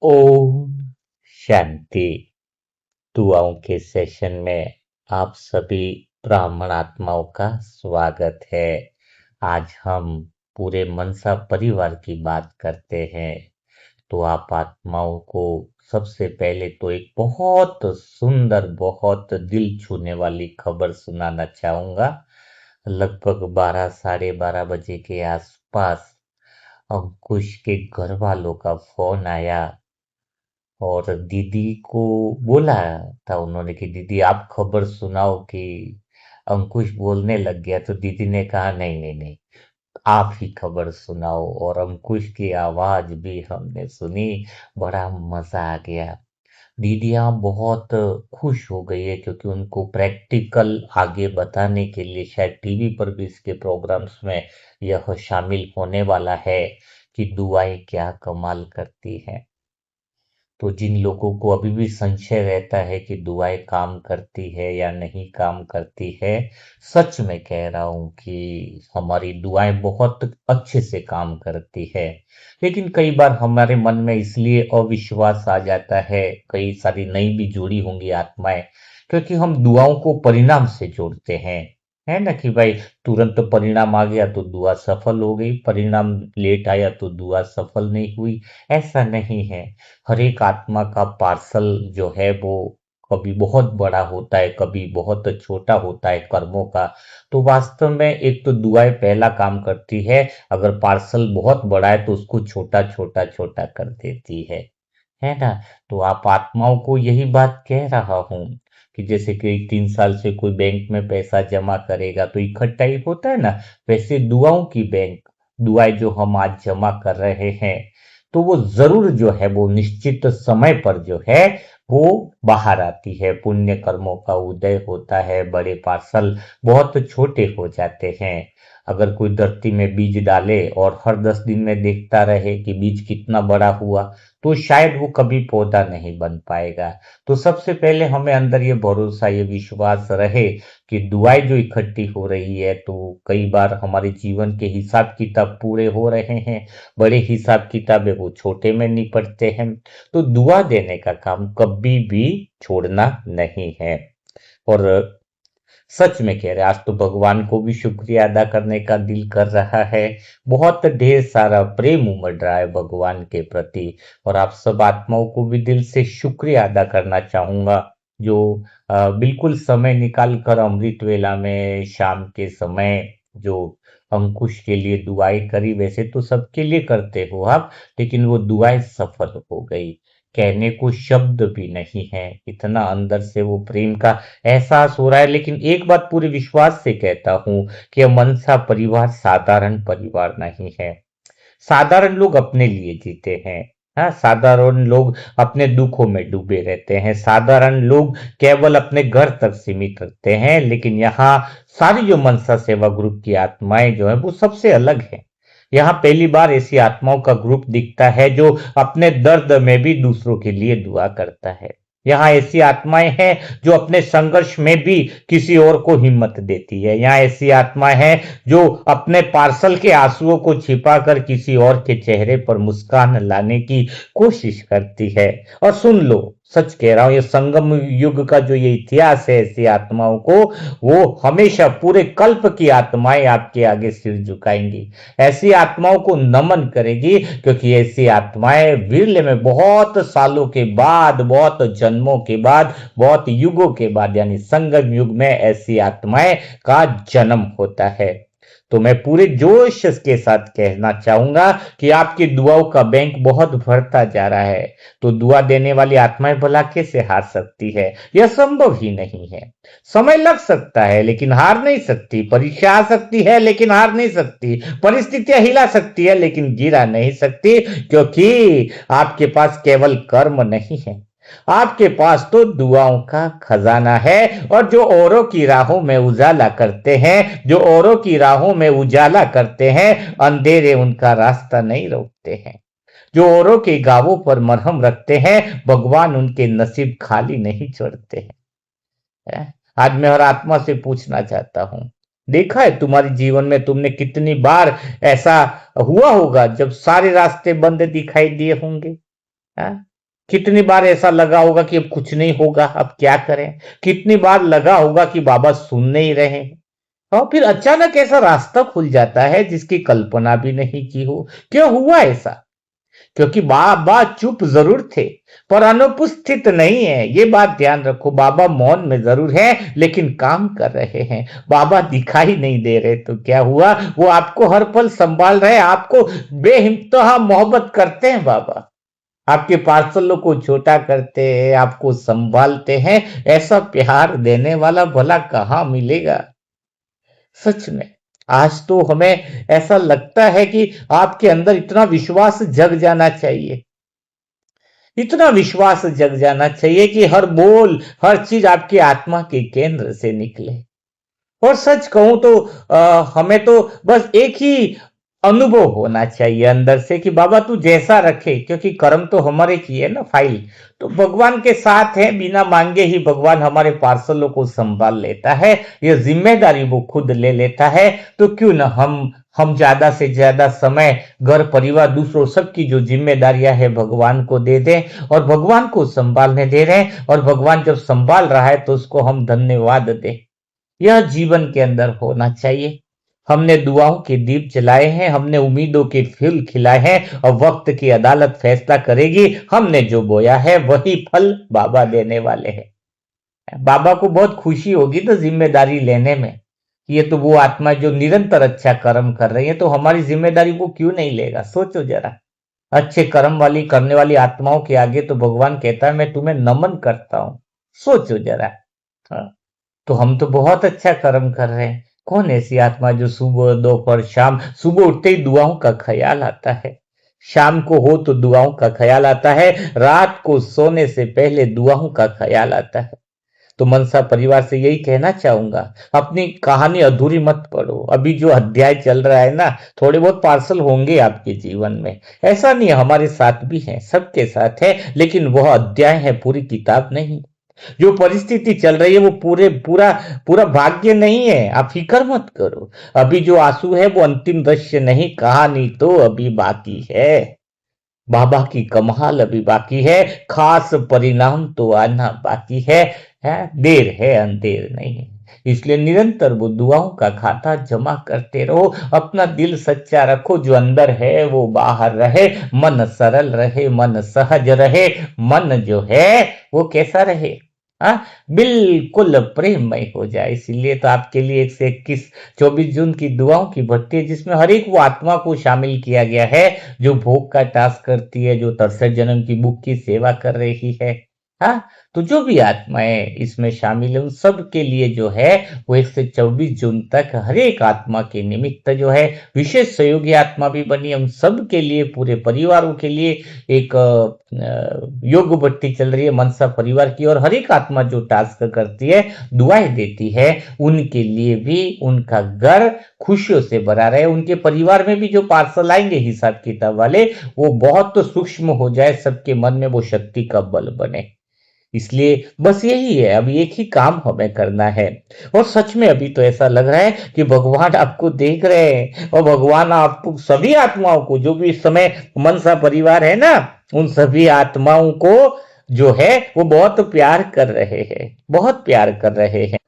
ओम शांति। दुआओं के सेशन में आप सभी ब्राह्मण आत्माओं का स्वागत है। आज हम पूरे मनसा परिवार की बात करते हैं। तो आप आत्माओं को सबसे पहले तो एक बहुत सुंदर, बहुत दिल छूने वाली खबर सुनाना चाहूंगा। लगभग 12 साढ़े 12 बजे के आसपास अंकुश के घर वालों का फोन आया और दीदी को बोला था उन्होंने कि दीदी आप खबर सुनाओ कि अंकुश बोलने लग गया। तो दीदी ने कहा नहीं नहीं नहीं, आप ही खबर सुनाओ। और अंकुश की आवाज भी हमने सुनी, बड़ा मजा आ गया। दीदियाँ बहुत खुश हो गई है क्योंकि उनको प्रैक्टिकल आगे बताने के लिए शायद टीवी पर भी इसके प्रोग्राम्स में यह शामिल होने वाला है कि दुआएं क्या कमाल करती हैं। तो जिन लोगों को अभी भी संशय रहता है कि दुआएं काम करती है या नहीं काम करती है, सच में कह रहा हूं कि हमारी दुआएं बहुत अच्छे से काम करती है। लेकिन कई बार हमारे मन में इसलिए अविश्वास आ जाता है, कई सारी नई भी जुड़ी होंगी आत्माएं, क्योंकि हम दुआओं को परिणाम से जोड़ते हैं। है ना कि भाई तुरंत परिणाम आ गया तो दुआ सफल हो गई, परिणाम लेट आया तो दुआ सफल नहीं हुई। ऐसा नहीं है। हर एक आत्मा का पार्सल जो है वो कभी बहुत बड़ा होता है, कभी बहुत छोटा होता है कर्मों का। तो वास्तव में एक तो दुआएं पहला काम करती है, अगर पार्सल बहुत बड़ा है तो उसको छोटा छोटा छोटा कर देती है ना। तो आप आत्माओं को यही बात कह रहा हूं कि जैसे कि 3 साल से कोई बैंक में पैसा जमा करेगा तो इकट्ठा ही होता है ना, वैसे दुआओं की बैंक, दुआएं जो हम आज जमा कर रहे हैं, तो वो जरूर जो है वो निश्चित समय पर जो है वो बाहर आती है। पुण्य कर्मों का उदय होता है, बड़े पार्सल बहुत छोटे हो जाते हैं। अगर कोई धरती में बीज डाले और हर 10 दिन में देखता रहे कि बीज कितना बड़ा हुआ, तो शायद वो कभी पौधा नहीं बन पाएगा। तो सबसे पहले हमें अंदर ये भरोसा, ये विश्वास रहे कि दुआएं जो इकट्ठी हो रही है, तो कई बार हमारे जीवन के हिसाब किताब पूरे हो रहे हैं, बड़े हिसाब किताब है वो छोटे में निपटते हैं। तो दुआ देने का काम कभी भी छोड़ना नहीं है। और सच में कह रहे, आज तो भगवान को भी शुक्रिया अदा करने का दिल कर रहा है। बहुत ढेर सारा प्रेम उमड़ रहा है भगवान के प्रति। और आप सब आत्माओं को भी दिल से शुक्रिया अदा करना चाहूंगा, जो बिल्कुल समय निकाल कर अमृत वेला में शाम के समय जो अंकुश के लिए दुआएं करी। वैसे तो सबके लिए करते हो आप, लेकिन वो दुआएं सफल हो गई। कहने को शब्द भी नहीं है, इतना अंदर से वो प्रेम का एहसास हो रहा है। लेकिन एक बात पूरे विश्वास से कहता हूं कि यह मनसा परिवार साधारण परिवार नहीं है। साधारण लोग अपने लिए जीते हैं। हाँ, साधारण लोग अपने दुखों में डूबे रहते हैं, साधारण लोग केवल अपने घर तक सीमित रखते हैं। लेकिन यहाँ सारी जो मनसा सेवा ग्रुप की आत्माएं जो है वो सबसे अलग है। यहाँ पहली बार ऐसी आत्माओं का ग्रुप दिखता है जो अपने दर्द में भी दूसरों के लिए दुआ करता है। यहाँ ऐसी आत्माएं हैं जो अपने संघर्ष में भी किसी और को हिम्मत देती है। यहाँ ऐसी आत्माएं हैं जो अपने पार्सल के आंसुओं को छिपाकर किसी और के चेहरे पर मुस्कान लाने की कोशिश करती है। और सुन लो, सच कह रहा हूं, ये संगम युग का जो ये इतिहास है ऐसी आत्माओं को, वो हमेशा पूरे कल्प की आत्माएं आपके आगे सिर झुकाएंगी, ऐसी आत्माओं को नमन करेगी, क्योंकि ऐसी आत्माएं विरले में बहुत सालों के बाद, बहुत जन्मों के बाद, बहुत युगों के बाद, यानी संगम युग में ऐसी आत्माएं का जन्म होता है। तो मैं पूरे जोश के साथ कहना चाहूंगा कि आपकी दुआओं का बैंक बहुत भरता जा रहा है। तो दुआ देने वाली आत्माएं भला कैसे हार सकती है? यह संभव ही नहीं है। समय लग सकता है लेकिन हार नहीं सकती, परीक्षा आ सकती है लेकिन हार नहीं सकती, परिस्थितियां हिला सकती है लेकिन गिरा नहीं सकती, क्योंकि आपके पास केवल कर्म नहीं है, आपके पास तो दुआओं का खजाना है। और जो औरों की राहों में उजाला करते हैं, जो औरों की राहों में उजाला करते हैं, अंधेरे उनका रास्ता नहीं रोकते हैं। जो औरों के गावों पर मरहम रखते हैं, भगवान उनके नसीब खाली नहीं छोड़ते हैं। आज मैं हर आत्मा से पूछना चाहता हूं, देखा है तुम्हारे जीवन में तुमने कितनी बार ऐसा हुआ होगा जब सारे रास्ते बंद दिखाई दिए होंगे? हाँ? कितनी बार ऐसा लगा होगा कि अब कुछ नहीं होगा, अब क्या करें। कितनी बार लगा होगा कि बाबा सुन नहीं रहे, और फिर अचानक ऐसा रास्ता खुल जाता है जिसकी कल्पना भी नहीं की हो। क्यों हुआ ऐसा? क्योंकि बाबा चुप जरूर थे पर अनुपस्थित नहीं है, ये बात ध्यान रखो। बाबा मौन में जरूर है लेकिन काम कर रहे हैं। बाबा दिखाई नहीं दे रहे तो क्या हुआ, वो आपको हर पल संभाल रहे हैं। आपको बेइंतहा मोहब्बत करते हैं बाबा, आपके पार्सलों को छोटा करते हैं, आपको संभालते हैं। ऐसा प्यार देने वाला भला कहाँ मिलेगा। सच में आज तो हमें ऐसा लगता है कि आपके अंदर इतना विश्वास जग जाना चाहिए, इतना विश्वास जग जाना चाहिए कि हर बोल, हर चीज आपकी आत्मा के केंद्र से निकले। और सच कहूं तो हमें तो बस एक ही अनुभव होना चाहिए अंदर से कि बाबा तू जैसा रखे, क्योंकि कर्म तो हमारे की है ना, फाइल तो भगवान के साथ है। बिना मांगे ही भगवान हमारे पार्सलों को संभाल लेता है, ये जिम्मेदारी वो खुद ले लेता है। तो क्यों ना हम ज्यादा से ज्यादा समय घर परिवार दूसरों सबकी जो जिम्मेदारियां है भगवान को दे दें, और भगवान को संभालने दे रहे हैं, और भगवान जब संभाल रहा है तो उसको हम धन्यवाद दें। यह जीवन के अंदर होना चाहिए। हमने दुआओं के दीप जलाए हैं, हमने उम्मीदों के फूल खिलाए हैं, और वक्त की अदालत फैसला करेगी। हमने जो बोया है वही फल बाबा देने वाले हैं। बाबा को बहुत खुशी होगी तो जिम्मेदारी लेने में। ये तो वो आत्मा जो निरंतर अच्छा कर्म कर रही है, तो हमारी जिम्मेदारी वो क्यों नहीं लेगा। सोचो जरा, अच्छे कर्म वाली करने वाली आत्माओं के आगे तो भगवान कहता है मैं तुम्हें नमन करता हूं। सोचो जरा। हाँ। तो हम तो बहुत अच्छा कर्म कर रहे हैं। कौन ऐसी आत्मा जो सुबह दोपहर शाम, सुबह उठते ही दुआओं का ख्याल आता है, शाम को हो तो दुआओं का ख्याल आता है, रात को सोने से पहले दुआओं का ख्याल आता है। तो मनसा परिवार से यही कहना चाहूंगा, अपनी कहानी अधूरी मत पढ़ो। अभी जो अध्याय चल रहा है ना, थोड़े बहुत पार्सल होंगे आपके जीवन में, ऐसा नहीं है, हमारे साथ भी है, सबके साथ है, लेकिन वह अध्याय है, पूरी किताब नहीं। जो परिस्थिति चल रही है वो पूरा पूरा भाग्य नहीं है। आप फिक्र मत करो। अभी जो आंसू है वो अंतिम दृश्य नहीं, कहानी तो अभी बाकी है। बाबा की कमाल अभी बाकी है, खास परिणाम तो आना बाकी है, देर है अंधेर नहीं है। इसलिए निरंतर वो दुआओं का खाता जमा करते रहो, अपना दिल सच्चा रखो, जो अंदर है वो बाहर रहे, मन सरल रहे, मन सहज रहे, मन जो है वो कैसा रहे, हाँ, बिल्कुल प्रेममय हो जाए। इसीलिए तो आपके लिए 121 24 जून की दुआओं की भट्टी है, जिसमें हर एक वो आत्मा को शामिल किया गया है जो भोग का टास्क करती है, जो 63 जन्म की बुक की सेवा कर रही है। हाँ, तो जो भी आत्माएं इसमें शामिल है उन सब के लिए जो है वो 1 से 24 जून तक हर एक आत्मा के निमित्त जो है विशेष सहयोगी आत्मा भी बनी है। उन सब के लिए, पूरे परिवारों के लिए एक योग भट्टी चल रही है मनसा परिवार की, और हर एक आत्मा जो टास्क करती है, दुआएं देती है, उनके लिए भी उनका घर खुशियों से भरा रहे। उनके परिवार में भी जो पार्सल आएंगे हिसाब किताब वाले, वो बहुत तो सूक्ष्म हो जाए, सबके मन में वो शक्ति का बल बने। इसलिए बस यही है, अभी एक ही काम हमें करना है। और सच में अभी तो ऐसा लग रहा है कि भगवान आपको देख रहे हैं, और भगवान आपको सभी आत्माओं को, जो भी इस समय मनसा परिवार है ना, उन सभी आत्माओं को जो है वो बहुत प्यार कर रहे हैं, बहुत प्यार कर रहे हैं।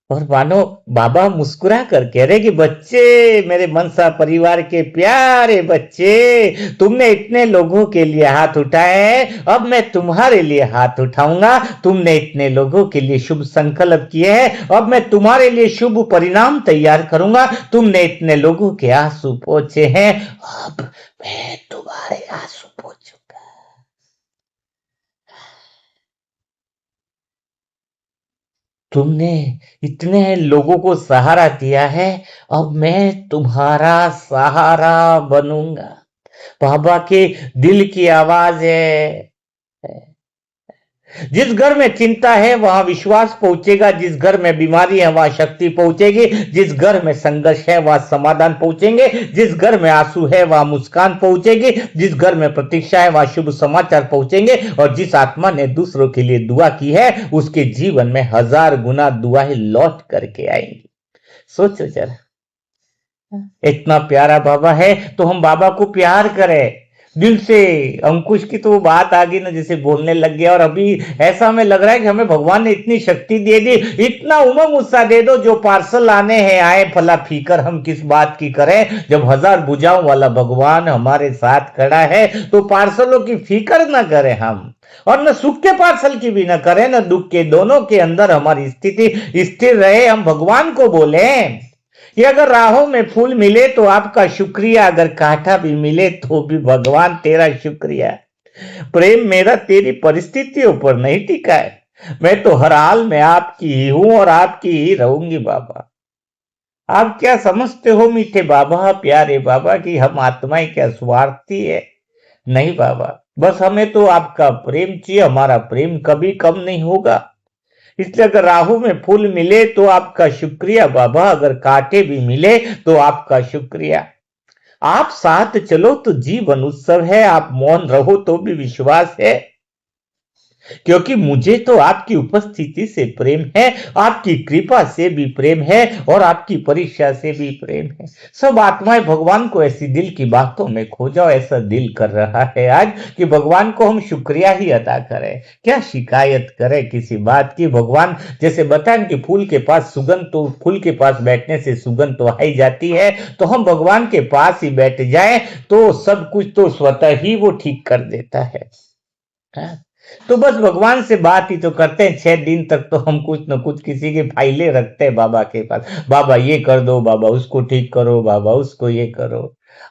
और मानो बाबा मुस्कुरा कर कह रहे कि बच्चे, मेरे मनसा परिवार के प्यारे बच्चे, तुमने इतने लोगों के लिए हाथ उठाए हैं, अब मैं तुम्हारे लिए हाथ उठाऊंगा। तुमने इतने लोगों के लिए शुभ संकल्प किए हैं, अब मैं तुम्हारे लिए शुभ परिणाम तैयार करूंगा। तुमने इतने लोगों के आंसू पोंछे हैं, अब मैं तुम्हारे आंसू पोंछूंगा। तुमने इतने लोगों को सहारा दिया है, अब मैं तुम्हारा सहारा बनूंगा। बाबा के दिल की आवाज है। जिस घर में चिंता है वहां विश्वास पहुंचेगा, जिस घर में बीमारी है वहां शक्ति पहुंचेगी, जिस घर में संघर्ष है वहां समाधान पहुंचेंगे, जिस घर में आंसू है वहां मुस्कान पहुंचेगी, जिस घर में प्रतीक्षा है वहां शुभ समाचार पहुंचेंगे, और जिस आत्मा ने दूसरों के लिए दुआ की है उसके जीवन में 1000 गुना दुआएं लौट करके आएंगी। सोचो जरा, इतना प्यारा बाबा है तो हम बाबा को प्यार करें। दिल से। अंकुश की तो वो बात आ गई ना, जैसे बोलने लग गया। और अभी ऐसा हमें लग रहा है कि हमें भगवान ने इतनी शक्ति दे दी, इतना उमंग उत्साह दे दो, जो पार्सल आने हैं आए, फला फीकर हम किस बात की करें। जब हजार भुजाओं वाला भगवान हमारे साथ खड़ा है तो पार्सलों की फिक्र ना करें हम, और न सुख के पार्सल की भी न करें, न दुख के। दोनों के अंदर हमारी स्थिति स्थिर रहे, हम भगवान को बोलें। ये अगर राहों में फूल मिले तो आपका शुक्रिया, अगर कांटा भी मिले तो भी भगवान तेरा शुक्रिया। प्रेम मेरा तेरी परिस्थितियों पर नहीं टिका है, मैं तो हर हाल में आपकी ही हूं और आपकी ही रहूंगी बाबा। आप क्या समझते हो मीठे बाबा, प्यारे बाबा, कि हम आत्माएं क्या स्वार्थी है? नहीं बाबा, बस हमें तो आपका प्रेम चाहिए, हमारा प्रेम कभी कम नहीं होगा। इसलिए अगर राहु में फूल मिले तो आपका शुक्रिया बाबा, अगर कांटे भी मिले तो आपका शुक्रिया। आप साथ चलो तो जीवन उत्सव है, आप मौन रहो तो भी विश्वास है। क्योंकि मुझे तो आपकी उपस्थिति से प्रेम है, आपकी कृपा से भी प्रेम है, और आपकी परीक्षा से भी प्रेम है। सब आत्माएं भगवान को ऐसी दिल की बातों में खो जाओ, ऐसा दिल कर रहा है आज कि भगवान को हम शुक्रिया ही अदा करें। क्या शिकायत करें किसी बात की? भगवान जैसे बताएं कि फूल के पास सुगंध, तो फूल के पास बैठने से सुगंध तो आई जाती है, तो हम भगवान के पास ही बैठ जाएं तो सब कुछ तो स्वतः ही वो ठीक कर देता है। तो बस भगवान से बात ही तो करते हैं। 6 दिन तक तो हम कुछ न कुछ किसी की फाइलें रखते हैं बाबा के पास। बाबा ये कर दो, बाबा उसको ठीक करो, बाबा उसको ये करो।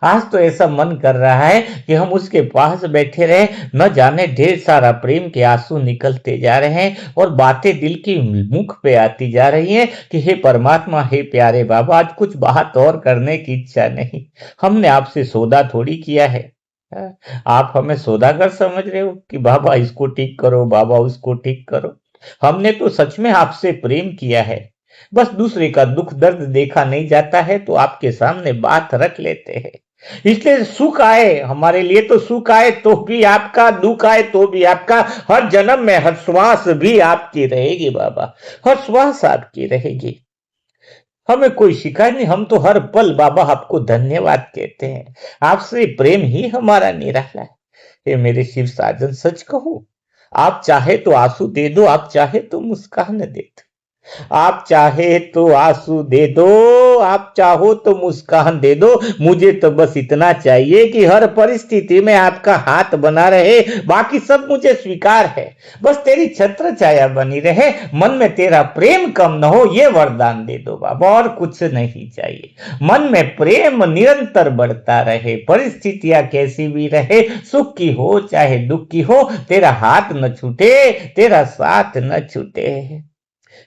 आज तो ऐसा मन कर रहा है कि हम उसके पास बैठे रहे, न जाने ढेर सारा प्रेम के आंसू निकलते जा रहे हैं और बातें दिल की मुख पे आती जा रही हैं कि हे परमात्मा, हे प्यारे बाबा, आज कुछ बात और करने की इच्छा नहीं। हमने आपसे सौदा थोड़ी किया है। आप हमें सौदागर समझ रहे हो कि बाबा इसको ठीक करो, बाबा उसको ठीक करो? हमने तो सच में आपसे प्रेम किया है। बस दूसरे का दुख दर्द देखा नहीं जाता है तो आपके सामने बात रख लेते हैं। इसलिए सुख आए हमारे लिए तो सुख आए तो भी आपका, दुख आए तो भी आपका। हर जन्म में हर श्वास भी आपकी रहेगी बाबा, हर श्वास आपकी रहेगी। हमें कोई शिकायत नहीं, हम तो हर पल बाबा आपको धन्यवाद कहते हैं। आपसे प्रेम ही हमारा निराला है। ये मेरे शिव साजन, सच कहूं, आप चाहे तो आंसू दे दो, आप चाहे तो मुस्कान दे दो, आप चाहे तो आंसू दे दो, आप चाहो तो मुस्कान दे दो। मुझे तो बस इतना चाहिए कि हर परिस्थिति में आपका हाथ बना रहे, बाकी सब मुझे स्वीकार है। बस तेरी छत्र छाया बनी रहे, मन में तेरा प्रेम कम न हो, ये वरदान दे दो बाबा, और कुछ नहीं चाहिए। मन में प्रेम निरंतर बढ़ता रहे, परिस्थितियां कैसी भी रहे, सुख की हो चाहे दुख की हो, तेरा हाथ न छूटे, तेरा साथ न छूटे।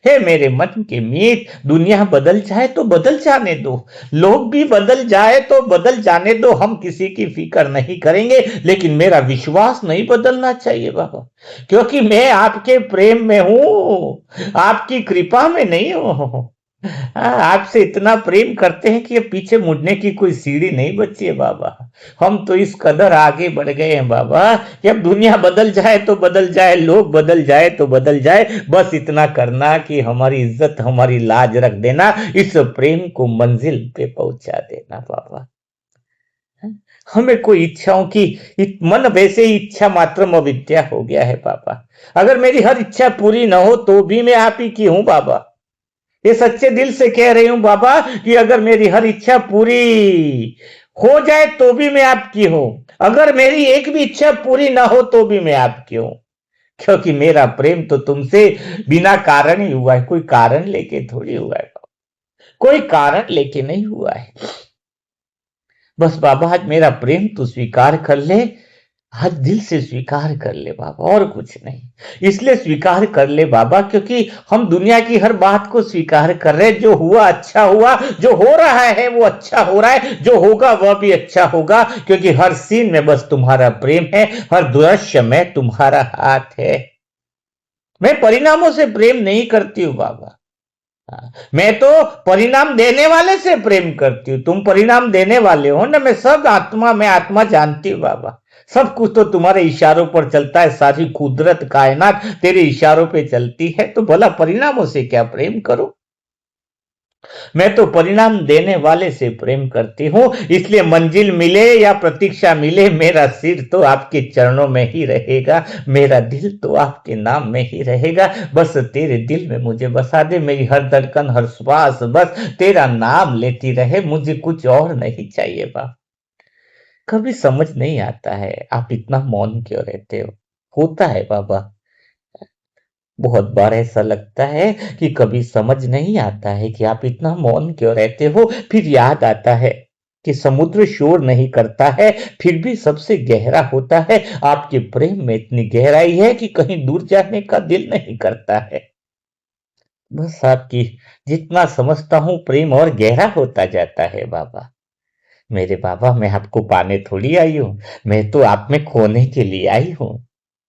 हे मेरे मन के मीत, दुनिया बदल जाए तो बदल जाने दो, लोग भी बदल जाए तो बदल जाने दो, हम किसी की फिक्र नहीं करेंगे, लेकिन मेरा विश्वास नहीं बदलना चाहिए बाबा। क्योंकि मैं आपके प्रेम में हूं, आपकी कृपा में नहीं हूं। आपसे इतना प्रेम करते हैं कि अब पीछे मुड़ने की कोई सीढ़ी नहीं बची है बाबा। हम तो इस कदर आगे बढ़ गए हैं बाबा कि अब दुनिया बदल जाए तो बदल जाए, लोग बदल जाए तो बदल जाए, बस इतना करना कि हमारी इज्जत, हमारी लाज रख देना, इस प्रेम को मंजिल पे पहुंचा देना बाबा। हमें कोई इच्छाओं की, मन वैसे ही इच्छा मात्रम अविद्या हो गया है बाबा। अगर मेरी हर इच्छा पूरी ना हो तो भी मैं आप ही की हूं बाबा। ये सच्चे दिल से कह रही हूं बाबा कि अगर मेरी हर इच्छा पूरी हो जाए तो भी मैं आपकी हूं, अगर मेरी एक भी इच्छा पूरी ना हो तो भी मैं आपकी हूं। क्योंकि मेरा प्रेम तो तुमसे बिना कारण ही हुआ है, कोई कारण लेके थोड़ी हुआ है, कोई कारण लेके नहीं हुआ है। बस बाबा आज मेरा प्रेम तो स्वीकार कर ले, आज दिल से स्वीकार कर ले बाबा, और कुछ नहीं। इसलिए स्वीकार कर ले बाबा क्योंकि हम दुनिया की हर बात को स्वीकार कर रहे हैं। जो हुआ अच्छा हुआ, जो हो रहा है वो अच्छा हो रहा है, जो होगा वह भी अच्छा होगा, क्योंकि हर सीन में बस तुम्हारा प्रेम है, हर दृश्य में तुम्हारा हाथ है। मैं परिणामों से प्रेम नहीं करती हूं बाबा, मैं तो परिणाम देने वाले से प्रेम करती हूँ। तुम परिणाम देने वाले हो ना, मैं सब आत्मा, मैं आत्मा जानती हूँ बाबा। सब कुछ तो तुम्हारे इशारों पर चलता है, सारी कुदरत कायनात तेरे इशारों पे चलती है, तो भला परिणामों से क्या प्रेम करो। मैं तो परिणाम देने वाले से प्रेम करती हूँ, इसलिए मंजिल मिले या प्रतीक्षा मिले, मेरा सिर तो आपके चरणों में ही रहेगा, मेरा दिल तो आपके नाम में ही रहेगा। बस तेरे दिल में मुझे बसा दे, मेरी हर धड़कन हर श्वास बस तेरा नाम लेती रहे, मुझे कुछ और नहीं चाहिए बाबा। कभी समझ नहीं आता है आप इतना मौन क्यों रहते हो। होता है बाबा, बहुत बार ऐसा लगता है कि कभी समझ नहीं आता है कि आप इतना मौन क्यों रहते हो। फिर याद आता है कि समुद्र शोर नहीं करता है, फिर भी सबसे गहरा होता है। आपके प्रेम में इतनी गहराई है कि कहीं दूर जाने का दिल नहीं करता है। बस आपकी जितना समझता हूँ प्रेम और गहरा होता जाता है बाबा। मेरे बाबा, मैं आपको पाने थोड़ी आई हूँ, मैं तो आप में खोने के लिए आई हूँ।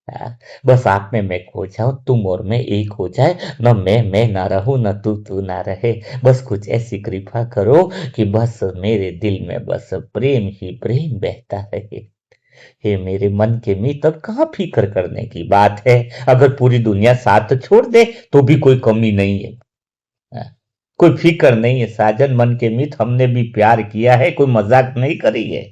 हाँ, बस आप में मैं खो जाऊं, तुम और मैं एक हो जाए, न मैं ना रहूं, न तू ना रहे। बस कुछ ऐसी कृपा करो कि बस मेरे दिल में बस प्रेम ही प्रेम बहता रहे। हे मेरे मन के मीत, अब कहाँ फिक्र करने की बात है। अगर पूरी दुनिया साथ छोड़ दे तो भी कोई कमी नहीं है। हाँ, कोई फिक्र नहीं है साजन, मन के मीत, हमने भी प्यार किया है, कोई मजाक नहीं करी है।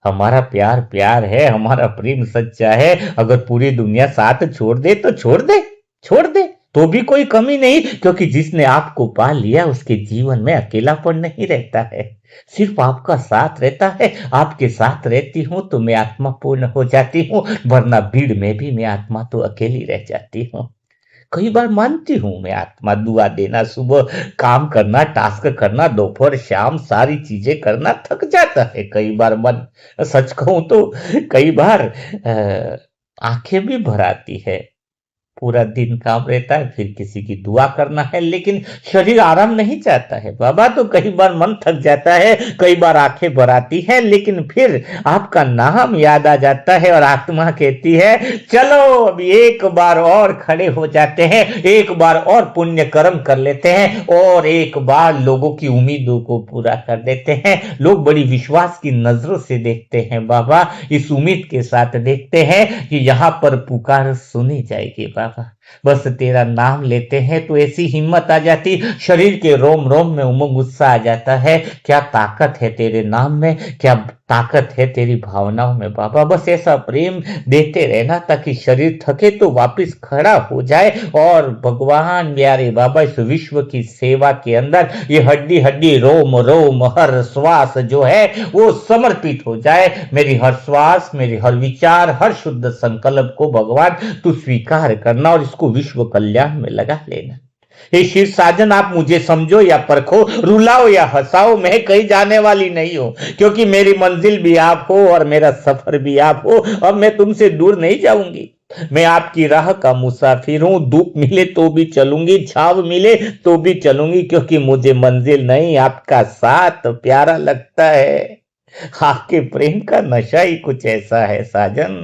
हमारा प्यार प्यार है, हमारा प्रेम सच्चा है। अगर पूरी दुनिया साथ छोड़ दे तो छोड़ दे, छोड़ दे तो भी कोई कमी नहीं, क्योंकि जिसने आपको पा लिया उसके जीवन में अकेलापन नहीं रहता है, सिर्फ आपका साथ रहता है। आपके साथ रहती हूँ तो मैं आत्मा पूर्ण हो जाती हूँ, वरना भीड़ में भी मैं आत्मा तो अकेली रह जाती हूँ। कई बार मानती हूं मैं आत्मा, दुआ देना, सुबह काम करना, टास्क करना, दोपहर शाम सारी चीजें करना, थक जाता है कई बार मन। सच कहूं तो कई बार आंखें भी भर आती है। पूरा दिन काम रहता है, फिर किसी की दुआ करना है, लेकिन शरीर आराम नहीं चाहता है बाबा। तो कई बार मन थक जाता है, कई बार आंखें भर आती है, लेकिन फिर आपका नाम याद आ जाता है और आत्मा कहती है चलो अब एक बार और खड़े हो जाते हैं, एक बार और पुण्य कर्म कर लेते हैं, और एक बार लोगों की उम्मीदों को पूरा कर देते हैं। लोग बड़ी विश्वास की नजरों से देखते हैं बाबा, इस उम्मीद के साथ देखते हैं कि यहाँ पर पुकार सुनी जाएगी बाबा। बस तेरा नाम लेते हैं तो ऐसी हिम्मत आ जाती, शरीर के रोम रोम में उमंग उत्साह आ जाता है। क्या ताकत है तेरे नाम में, क्या ताकत है तेरी भावनाओं में बाबा। बस ऐसा प्रेम देते रहना ताकि शरीर थके तो वापस खड़ा हो जाए, और भगवान प्यारे बाबा इस विश्व की सेवा के अंदर ये हड्डी हड्डी रोम रोम हर श्वास जो है वो समर्पित हो जाए। मेरी हर श्वास, मेरी हर विचार, हर शुद्ध संकल्प को भगवान तू स्वीकार करना और इसको विश्व कल्याण में लगा लेना। हे शिव साजन, आप मुझे समझो या परखो, रुलाओ या हंसाओ, मैं कहीं जाने वाली नहीं हूं, क्योंकि मेरी मंजिल भी आप हो और मेरा सफर भी आप हो। अब मैं तुमसे दूर नहीं जाऊंगी, मैं आपकी राह का मुसाफिर हूं। धूप मिले तो भी चलूंगी, छाव मिले तो भी चलूंगी, क्योंकि मुझे मंजिल नहीं आपका साथ प्यारा लगता है। आपके प्रेम का नशा ही कुछ ऐसा है साजन,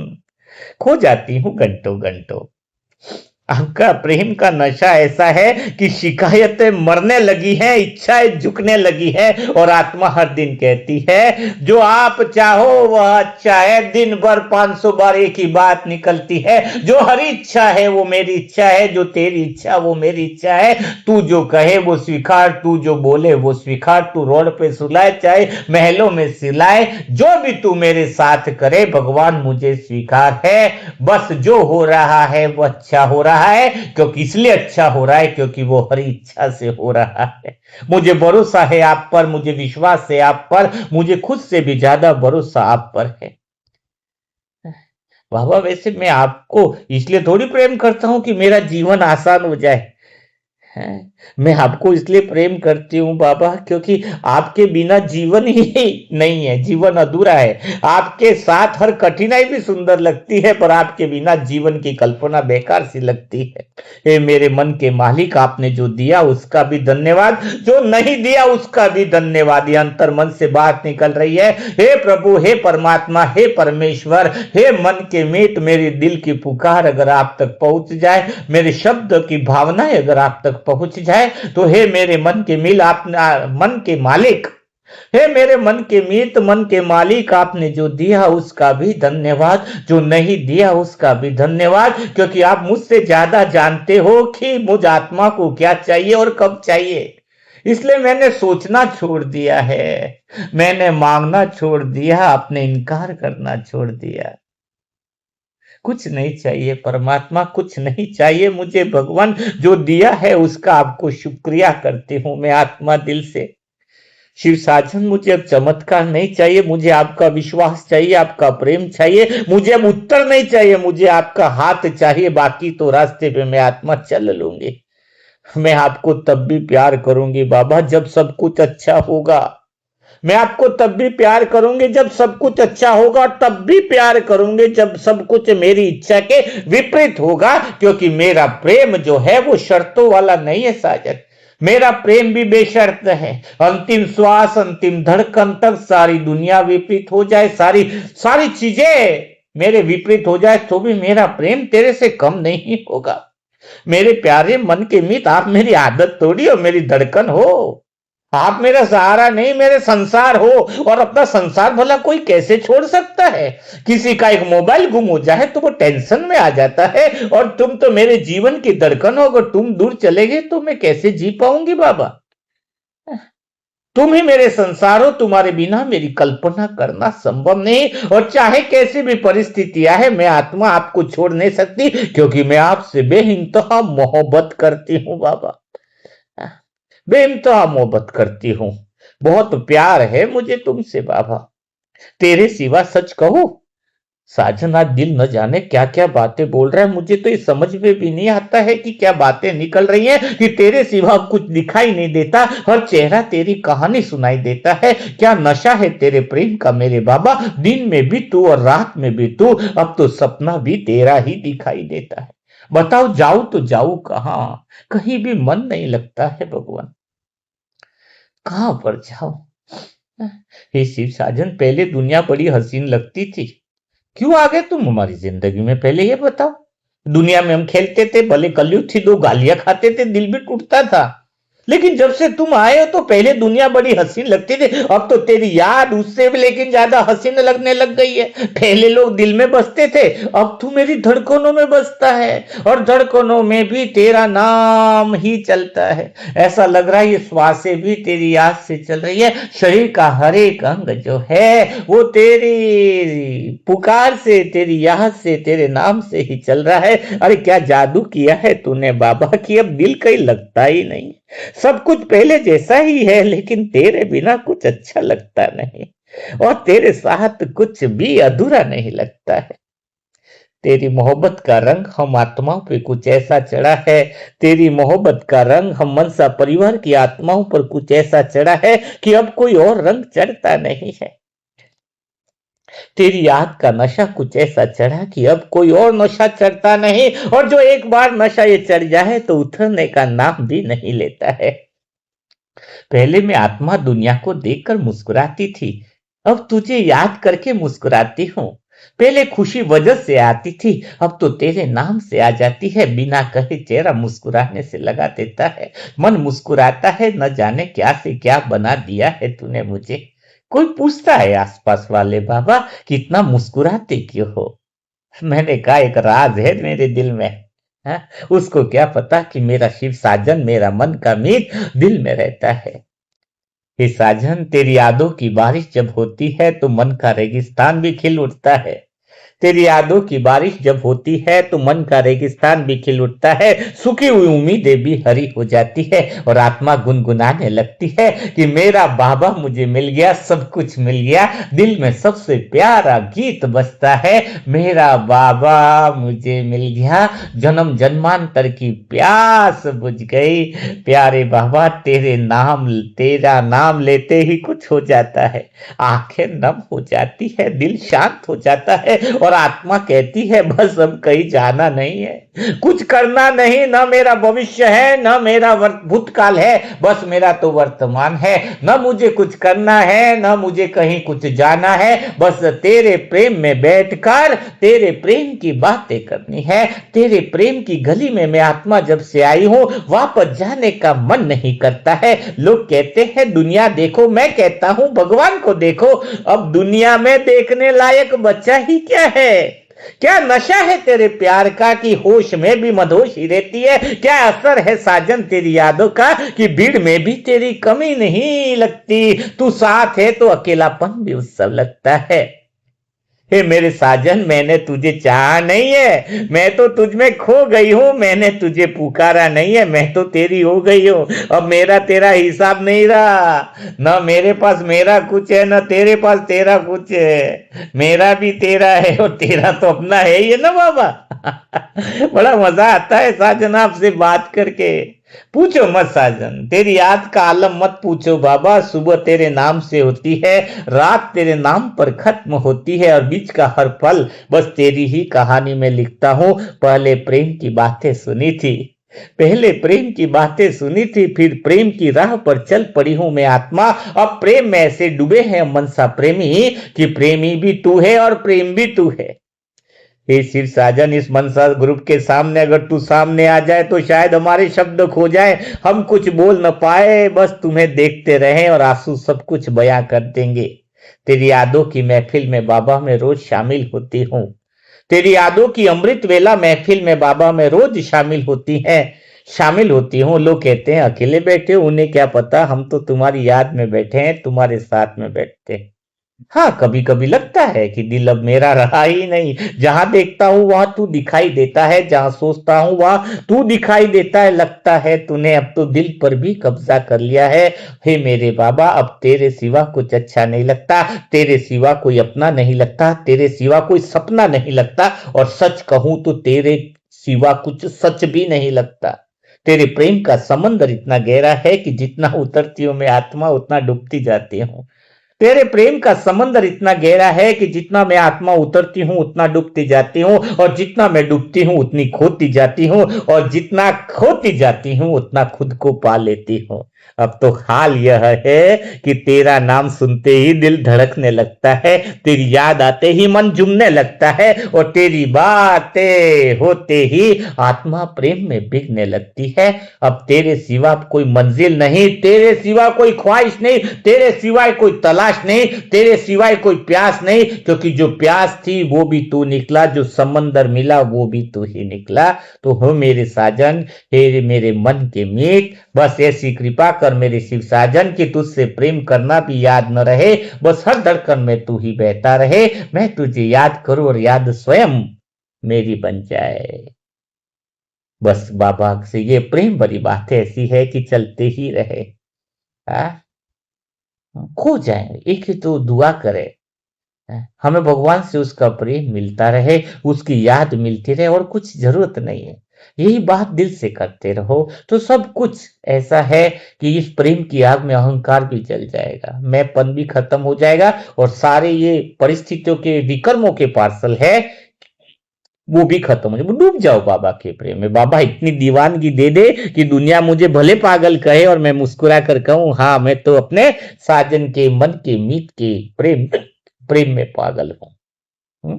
खो जाती हूँ घंटों घंटों। आपका प्रेम का नशा ऐसा है कि शिकायतें मरने लगी हैं, इच्छाएं झुकने लगी है, और आत्मा हर दिन कहती है जो आप चाहो वह अच्छा है। दिन भर 500 बार एक ही बात निकलती है, जो हरी इच्छा है वो मेरी इच्छा है, जो तेरी इच्छा वो मेरी इच्छा है। तू जो कहे वो स्वीकार, तू जो बोले वो स्वीकार, तू रोड पे सुलाए चाहे महलों में सिलाए, जो भी तू मेरे साथ करे भगवान मुझे स्वीकार है। बस जो हो रहा है वो अच्छा हो रहा है, क्योंकि इसलिए अच्छा हो रहा है क्योंकि वो हरी इच्छा से हो रहा है। मुझे भरोसा है आप पर, मुझे विश्वास है आप पर, मुझे खुद से भी ज्यादा भरोसा आप पर है बाबा। वैसे मैं आपको इसलिए थोड़ी प्रेम करता हूं कि मेरा जीवन आसान हो जाए, है। मैं आपको इसलिए प्रेम करती हूँ बाबा क्योंकि आपके बिना जीवन ही नहीं है, जीवन अधूरा है। आपके साथ हर कठिनाई भी सुंदर लगती है, पर आपके बिना जीवन की कल्पना बेकार सी लगती है। हे मेरे मन के मालिक, आपने जो दिया उसका भी धन्यवाद, जो नहीं दिया उसका भी धन्यवाद। ये अंतर मन से बात निकल रही है। हे प्रभु, हे परमात्मा, हे परमेश्वर, हे मन के मीत, मेरी दिल की पुकार अगर आप तक पहुंच जाए, मेरे शब्द की भावनाएं अगर आप तक पहुंच जाए, तो हे मेरे मन के मिल, आप मन के मालिक, हे मेरे मन के मीत, मन के मालिक, आपने जो दिया उसका भी धन्यवाद, जो नहीं दिया उसका भी धन्यवाद, क्योंकि आप मुझसे ज्यादा जानते हो कि मुझ आत्मा को क्या चाहिए और कब चाहिए। इसलिए मैंने सोचना छोड़ दिया है, मैंने मांगना छोड़ दिया, आपने इनकार करना छोड़ दिया। कुछ नहीं चाहिए परमात्मा, कुछ नहीं चाहिए मुझे भगवान, जो दिया है उसका आपको शुक्रिया करती हूं मैं आत्मा दिल से। शिव साजन, मुझे अब चमत्कार नहीं चाहिए, मुझे आपका विश्वास चाहिए, आपका प्रेम चाहिए, मुझे अब उत्तर नहीं चाहिए, मुझे आपका हाथ चाहिए, बाकी तो रास्ते पे मैं आत्मा चल लूंगी। मैं आपको तब भी प्यार करूंगी बाबा जब सब कुछ अच्छा होगा। मैं आपको तब भी प्यार करूंगी जब सब कुछ अच्छा होगा, और तब भी प्यार करूंगी जब सब कुछ मेरी इच्छा के विपरीत होगा, क्योंकि मेरा प्रेम जो है वो शर्तों वाला नहीं है साजन। मेरा प्रेम भी बेशर्त है। अंतिम श्वास, अंतिम धड़कन तक सारी दुनिया विपरीत हो जाए, सारी सारी चीजें मेरे विपरीत हो जाए, तो भी मेरा प्रेम तेरे से कम नहीं होगा। मेरे प्यारे मन के मित, आप मेरी आदत तोड़ी और मेरी धड़कन हो। आप मेरा सहारा नहीं, मेरे संसार हो। और अपना संसार भला कोई कैसे छोड़ सकता है? किसी का एक मोबाइल गुम हो जाए तो वो टेंशन में आ जाता है, और तुम तो मेरे जीवन की धड़कन हो। अगर तुम दूर चले गए तो मैं कैसे जी पाऊंगी बाबा? तुम ही मेरे संसार हो, तुम्हारे बिना मेरी कल्पना करना संभव नहीं। और चाहे कैसी भी परिस्थितियां है, मैं आत्मा आपको छोड़ नहीं सकती, क्योंकि मैं आपसे बेइंतहा मोहब्बत करती हूँ बाबा। बेइंतहा मोहब्बत करती हूँ, बहुत प्यार है मुझे तुमसे बाबा। तेरे सिवा सच कहूं साजन, आज दिल न जाने क्या क्या बातें बोल रहा है। मुझे तो ये समझ में भी नहीं आता है कि क्या बातें निकल रही हैं, कि तेरे सिवा कुछ दिखाई नहीं देता, हर चेहरा तेरी कहानी सुनाई देता है। क्या नशा है तेरे प्रेम का मेरे बाबा, दिन में भी तू और रात में भी तू, अब तो सपना भी तेरा ही दिखाई देता है। बताओ जाऊं तो जाऊं कहां, कहीं भी मन नहीं लगता है भगवान, कहां पर जाओ? हे शिव साजन, पहले दुनिया बड़ी हसीन लगती थी, क्यों आ गए तुम हमारी जिंदगी में पहले ये बताओ? दुनिया में हम खेलते थे, भले कलयुग थी, दो गालियां खाते थे, दिल भी टूटता था। लेकिन जब से तुम आए हो तो पहले दुनिया बड़ी हसीन लगती थी, अब तो तेरी याद उससे भी लेकिन ज्यादा हसीन लगने लग गई है। पहले लोग दिल में बसते थे, अब तू मेरी धड़कनों में बसता है, और धड़कनों में भी तेरा नाम ही चलता है। ऐसा लग रहा है ये श्वासें भी तेरी याद से चल रही है। शरीर का हर एक अंग जो है वो तेरी पुकार से, तेरी याद से, तेरे नाम से ही चल रहा है। अरे क्या जादू किया है तूने बाबा, कि अब दिल कहीं लगता ही नहीं। सब कुछ पहले जैसा ही है, लेकिन तेरे बिना कुछ अच्छा लगता नहीं, और तेरे साथ कुछ भी अधूरा नहीं लगता है। तेरी मोहब्बत का रंग हम आत्माओं पे कुछ ऐसा चढ़ा है, तेरी मोहब्बत का रंग हम मनसा परिवार की आत्माओं पर कुछ ऐसा चढ़ा है कि अब कोई और रंग चढ़ता नहीं है। तेरी याद का नशा कुछ ऐसा चढ़ा कि अब कोई और नशा चढ़ता नहीं, और जो एक बार नशा ये चढ़ जाए तो उतरने का नाम भी नहीं लेता है। पहले मैं आत्मा दुनिया को देखकर मुस्कुराती थी, अब तुझे याद करके मुस्कुराती हूँ। पहले खुशी वजह से आती थी, अब तो तेरे नाम से आ जाती है। बिना कहे चेहरा मुस्कुराने से लगा देता है, मन मुस्कुराता है। न जाने क्या से क्या बना दिया है तूने मुझे। कोई पूछता है आसपास वाले बाबा कि इतना मुस्कुराते क्यों हो? मैंने कहा एक राज है मेरे दिल में, है? उसको क्या पता कि मेरा शिव साजन, मेरा मन का मीत दिल में रहता है। हे साजन, तेरी यादों की बारिश जब होती है तो मन का रेगिस्तान भी खिल उठता है। तेरी यादों की बारिश जब होती है तो मन का रेगिस्तान भी खिल उठता है, सूखी हुई उम्मीदें भी हरी हो जाती है, और आत्मा गुनगुनाने लगती है कि मेरा बाबा मुझे मिल गया, सब कुछ मिल गया। दिल में सबसे प्यारा गीत बजता है, मेरा बाबा मुझे मिल गया, जन्म जन्मांतर की प्यास बुझ गई। प्यारे बाबा, तेरा नाम लेते ही कुछ हो जाता है। आंखें नम हो जाती है, दिल शांत हो जाता है, और आत्मा कहती है बस अब कहीं जाना नहीं है, कुछ करना नहीं। न मेरा भविष्य है, न मेरा भूतकाल है, बस मेरा तो वर्तमान है। न मुझे कुछ करना है, न मुझे कहीं कुछ जाना है, बस तेरे प्रेम में बैठकर तेरे प्रेम की बातें करनी है। तेरे प्रेम की गली में मैं आत्मा जब से आई हूं, वापस जाने का मन नहीं करता है। लोग कहते हैं दुनिया देखो, मैं कहता हूं भगवान को देखो। अब दुनिया में देखने लायक बचा ही क्या है? क्या नशा है तेरे प्यार का कि होश में भी मदहोश ही रहती है? क्या असर है साजन तेरी यादों का कि भीड़ में भी तेरी कमी नहीं लगती? तू साथ है तो अकेलापन भी उत्सव लगता है। हे मेरे साजन, मैंने तुझे चाहा नहीं है, मैं तो तुझ में खो गई हूं। मैंने तुझे पुकारा नहीं है, मैं तो तेरी हो गई हूं। अब मेरा तेरा हिसाब नहीं रहा, न मेरे पास मेरा कुछ है न तेरे पास तेरा कुछ है। मेरा भी तेरा है और तेरा तो अपना है ही है ना बाबा। बड़ा मजा आता है साजन आपसे बात करके। पूछो मत साजन, तेरी याद का आलम मत पूछो बाबा। सुबह तेरे नाम से होती है, रात तेरे नाम पर खत्म होती है, और बीच का हर पल बस तेरी ही कहानी में लिखता हूँ। पहले प्रेम की बातें सुनी थी, पहले प्रेम की बातें सुनी थी, फिर प्रेम की राह पर चल पड़ी हूं मैं आत्मा। अब प्रेम में ऐसे डूबे हैं मनसा प्रेमी कि प्रेमी भी तू है और प्रेम भी तू है। हे शिव साजन, इस मनसा ग्रुप के सामने अगर तू सामने आ जाए तो शायद हमारे शब्द खो जाए, हम कुछ बोल न पाए, बस तुम्हें देखते रहें और आंसू सब कुछ बयां कर देंगे। तेरी यादों की महफिल में बाबा मैं रोज शामिल होती हूँ, तेरी यादों की अमृत वेला महफिल में बाबा मैं रोज शामिल होती हूँ। लोग कहते हैं अकेले बैठे हो, उन्हें क्या पता हम तो तुम्हारी याद में बैठे हैं, तुम्हारे साथ में बैठते हैं। हाँ, कभी कभी लगता है कि दिल अब मेरा रहा ही नहीं। जहां देखता हूँ वहां तू दिखाई देता है, जहां सोचता हूँ वहां तू दिखाई देता है। लगता है तूने अब तो दिल पर भी कब्जा कर लिया है। हे मेरे बाबा, अब तेरे सिवा कुछ अच्छा नहीं लगता, तेरे सिवा कोई अपना नहीं लगता, तेरे सिवा कोई सपना नहीं लगता, और सच कहूं तो तेरे सिवा कुछ सच भी नहीं लगता। तेरे प्रेम का समंदर इतना गहरा है कि जितना उतरती हूँ मैं आत्मा उतना डूबती जाती हूँ। तेरे प्रेम का समंदर इतना गहरा है कि जितना मैं आत्मा उतरती हूँ उतना डूबती जाती हूँ, और जितना मैं डूबती हूँ उतनी खोती जाती हूँ, और जितना खोती जाती हूँ उतना खुद को पा लेती हूँ। अब तो हाल यह है कि तेरा नाम सुनते ही दिल धड़कने लगता है, तेरी याद आते ही मन झूमने लगता है, और तेरी बातें होते ही आत्मा प्रेम में बिकने लगती है। अब तेरे सिवा कोई मंजिल नहीं, तेरे सिवा कोई ख्वाहिश नहीं, तेरे सिवाय कोई तलाश नहीं, तेरे सिवाय कोई प्यास नहीं, क्योंकि जो प्यास थी वो भी तू निकला, जो समंदर मिला वो भी तू ही निकला। तो हो मेरे साजन, हे मेरे मन के मीत, बस ऐसी कृपा कर मेरे शिव साजन कि तुझसे प्रेम करना भी याद न रहे, बस हर धड़कन में तू ही बहता रहे। मैं तुझे याद करूं और याद स्वयं मेरी बन जाए। बस बाबा से ये प्रेम भरी बातें ऐसी है कि चलते ही रहे। हाँ? खो जाए एक ही तो दुआ करे, हमें भगवान से उसका प्रेम मिलता रहे, उसकी याद मिलती रहे, और कुछ जरूरत नहीं है। यही बात दिल से करते रहो तो सब कुछ ऐसा है कि इस प्रेम की आग में अहंकार भी जल जाएगा, मैंपन भी खत्म हो जाएगा, और सारे ये परिस्थितियों के विकर्मों के पार्सल है वो भी खत्म हो जाए। डूब जाओ बाबा के प्रेम में। बाबा इतनी दीवानगी दे दे कि दुनिया मुझे भले पागल कहे और मैं मुस्कुरा कर कहूं हाँ मैं तो अपने साजन के मन के मीत के प्रेम प्रेम में पागल हूं।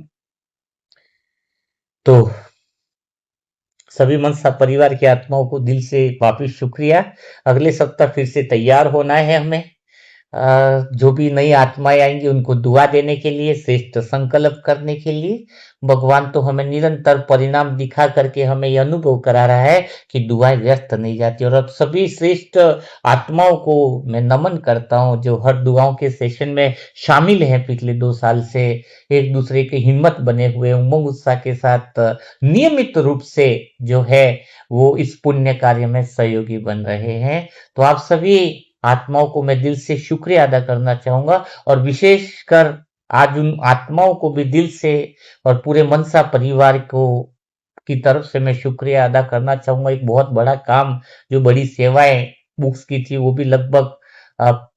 तो सभी मनसा परिवार की आत्माओं को दिल से वापिस शुक्रिया। अगले सप्ताह फिर से तैयार होना है हमें। जो भी नई आत्माएं आएंगी उनको दुआ देने के लिए, श्रेष्ठ संकल्प करने के लिए। भगवान तो हमें निरंतर परिणाम दिखा करके हमें यह अनुभव करा रहा है कि दुआएं व्यर्थ नहीं जाती। और अब सभी श्रेष्ठ आत्माओं को मैं नमन करता हूं जो हर दुआओं के सेशन में शामिल हैं पिछले 2 साल से, एक दूसरे की हिम्मत बने हुए उमंग उत्साह के साथ नियमित रूप से जो है वो इस पुण्य कार्य में सहयोगी बन रहे हैं। तो आप सभी आत्माओं को मैं दिल से शुक्रिया अदा करना चाहूंगा, और विशेषकर आज उन आत्माओं को भी दिल से और पूरे मनसा परिवार को की तरफ से मैं शुक्रिया अदा करना चाहूंगा। एक बहुत बड़ा काम, जो बड़ी सेवाएं बुक्स की थी वो भी लगभग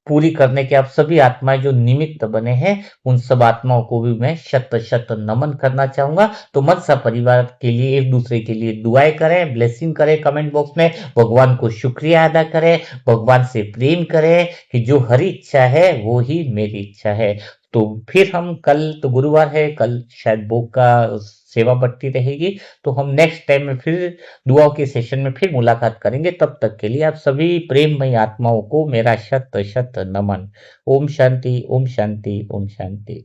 पूरी करने के आप सभी आत्माएं जो निमित्त बने हैं उन सब आत्माओं को भी मैं शत शत नमन करना चाहूंगा। तो मनसा परिवार के लिए एक दूसरे के लिए दुआएं करें, ब्लेसिंग करें कमेंट बॉक्स में, भगवान को शुक्रिया अदा करें, भगवान से प्रेम करें कि जो हरी इच्छा है वो ही मेरी इच्छा है। तो फिर हम कल, तो गुरुवार है, कल शायद भोग का सेवा बट्टी रहेगी, तो हम नेक्स्ट टाइम में फिर दुआओं के सेशन में फिर मुलाकात करेंगे। तब तक के लिए आप सभी प्रेममयी आत्माओं को मेरा शत शत नमन। ओम शांति, ओम शांति, ओम शांति।